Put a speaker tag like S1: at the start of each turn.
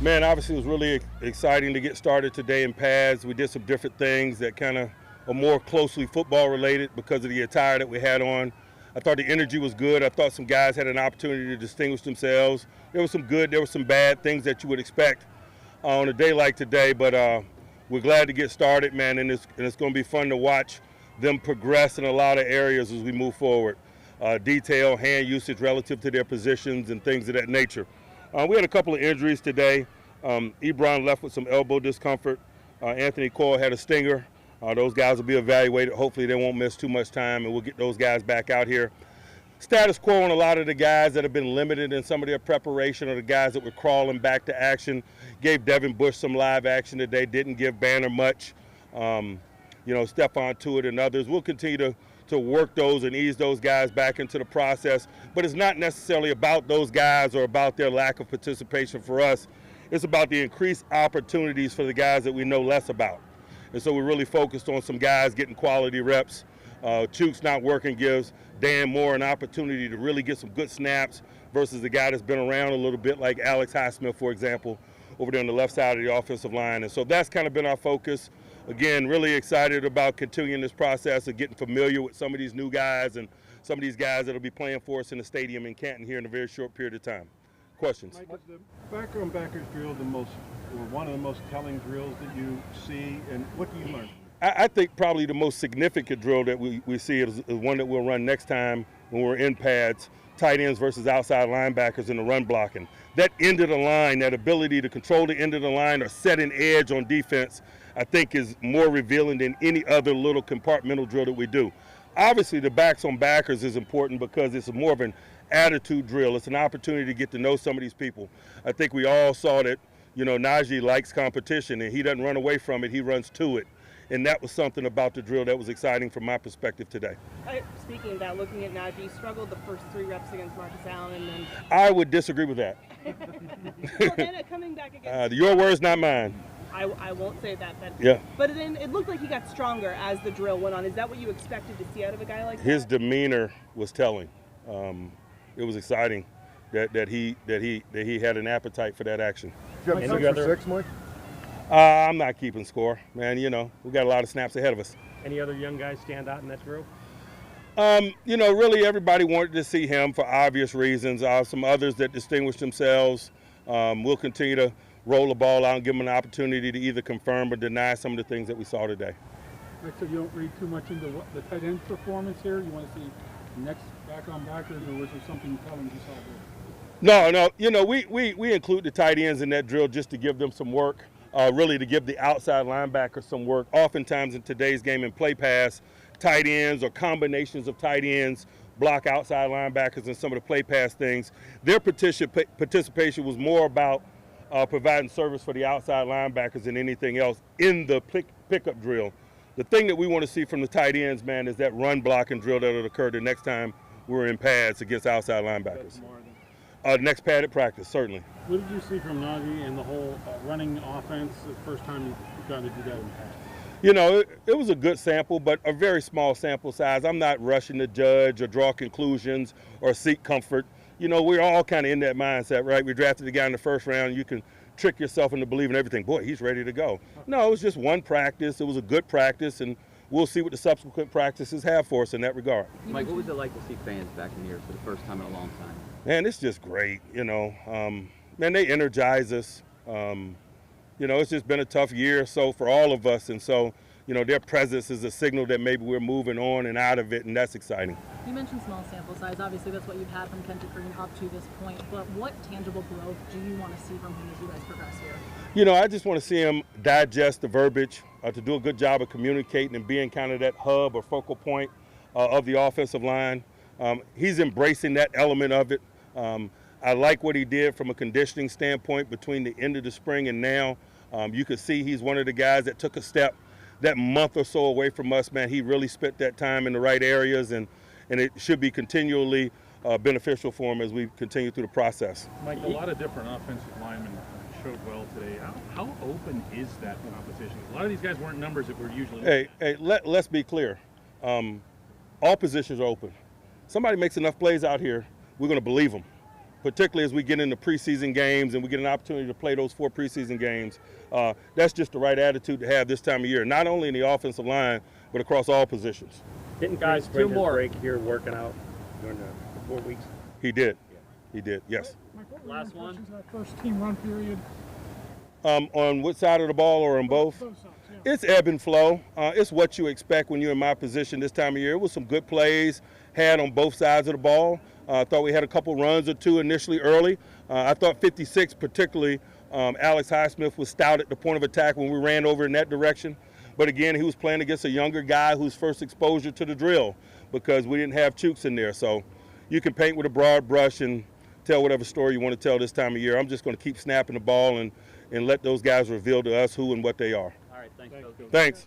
S1: Man, obviously it was really exciting to get started today in pads. We did some different things that kind of are more closely football related because of the attire that we had on. I thought the energy was good. I thought some guys had an opportunity to distinguish themselves. There was some good, there was some bad things that you would expect on a day like today, but we're glad to get started, man, and it's going to be fun to watch them progress in a lot of areas as we move forward. Detail, hand usage relative to their positions and things of that nature. We had a couple of injuries today. Ebron left with some elbow discomfort. Anthony Coyle had a stinger. Those guys will be evaluated. Hopefully they won't miss too much time, and we'll get those guys back out here. Status quo on a lot of the guys that have been limited in some of their preparation, or the guys that were crawling back to action. Gave Devin Bush some live action today, didn't give Banner much. Stephon Tuitt and others. We'll continue to work those and ease those guys back into the process, but it's not necessarily about those guys or about their lack of participation for us. It's about the increased opportunities for the guys that we know less about. And so we're really focused on some guys getting quality reps. Chooks not working gives Dan Moore an opportunity to really get some good snaps versus the guy that's been around a little bit, like Alex Highsmith, for example, over there on the left side of the offensive line. And so that's kind of been our focus. Again, really excited about continuing this process of getting familiar with some of these new guys and some of these guys that will be playing for us in the stadium in Canton here in a very short period of time. Questions?
S2: Mike, is the backer-on-backers drill one of the most telling drills that you see, and what do you learn?
S1: I think probably the most significant drill that we see is one that we'll run next time when we're in pads, tight ends versus outside linebackers in the run blocking. That end of the line, that ability to control the end of the line or set an edge on defense, I think is more revealing than any other little compartmental drill that we do. Obviously, the backs on backers is important because it's more of an attitude drill. It's an opportunity to get to know some of these people. I think we all saw that, Najee likes competition, and he doesn't run away from it, he runs to it. And that was something about the drill that was exciting from my perspective today.
S3: Speaking of that, looking at Najee, struggled the first 3 reps against Marcus Allen, and then
S1: I would disagree with that.
S3: well, then coming back against
S1: your words, not mine.
S3: I won't say that.
S1: Yeah.
S3: But then it looked like he got stronger as the drill went on. Is that what you expected to see out of a guy like that?
S1: His demeanor was telling. It was exciting that he had an appetite for that action.
S2: Do you have a 6, Mike?
S1: I'm not keeping score, man. We got a lot of snaps ahead of us.
S4: Any other young guys stand out in that drill?
S1: Really everybody wanted to see him for obvious reasons. Some others that distinguished themselves. We'll continue to roll the ball out and give them an opportunity to either confirm or deny some of the things that we saw today.
S5: Like, so you don't read too much into the tight end performance here? You want to see next back-on-backers, or was there something telling you saw there?
S1: No. We include the tight ends in that drill just to give them some work. Really to give the outside linebackers some work. Oftentimes in today's game in play pass, tight ends or combinations of tight ends block outside linebackers and some of the play pass things. Their participation was more about providing service for the outside linebackers than anything else in the pickup drill. The thing that we want to see from the tight ends, man, is that run blocking drill that will occur the next time we're in pads against outside linebackers. Next padded practice, certainly.
S5: What did you see from Najee and the whole running offense the first time you got to do that in pads?
S1: It was a good sample, but a very small sample size. I'm not rushing to judge or draw conclusions or seek comfort. We're all kind of in that mindset, right? We drafted the guy in the first round. You can trick yourself into believing everything. Boy, he's ready to go. No, it was just one practice. It was a good practice, and we'll see what the subsequent practices have for us in that regard.
S6: Mike, what was it like to see fans back in here for the first time in a long time?
S1: Man, it's just great, man, they energize us. It's just been a tough year or so for all of us, and so, their presence is a signal that maybe we're moving on and out of it, and that's exciting.
S7: You mentioned small sample size. Obviously, that's what you've had from Kendrick Green up to this point, but what tangible growth do you want to see from him as you guys progress here?
S1: I just want to see him digest the verbiage, to do a good job of communicating and being kind of that hub or focal point of the offensive line. He's embracing that element of it. I like what he did from a conditioning standpoint between the end of the spring and now. You could see he's one of the guys that took a step that month or so away from us, man. He really spent that time in the right areas, and it should be continually beneficial for him as we continue through the process.
S2: Mike, a lot of different offensive linemen showed well today. How open is that competition? A lot of these guys weren't numbers that were usually.
S1: Let's be clear. All positions are open. Somebody makes enough plays out here, we're going to believe them. particularly as we get into preseason games and we get an opportunity to play those 4 preseason games. That's just the right attitude to have this time of year, not only in the offensive line, but across all positions.
S4: Didn't guys bring his break here working out during the 4 weeks?
S1: He did. He did, yes.
S5: Mike, what were
S6: Last
S5: your
S6: one.
S5: impressions of that first team run period?
S1: On what side of the ball or on both?
S5: Both sides, yeah.
S1: It's ebb and flow. It's what you expect when you're in my position this time of year. It was some good plays had on both sides of the ball. I thought we had a couple runs or two initially early. I thought 56 particularly, Alex Highsmith was stout at the point of attack when we ran over in that direction. But again, he was playing against a younger guy whose first exposure to the drill because we didn't have Chooks in there. So you can paint with a broad brush and tell whatever story you want to tell this time of year. I'm just going to keep snapping the ball and let those guys reveal to us who and what they are.
S6: All right, thanks, Coach.
S1: Thanks.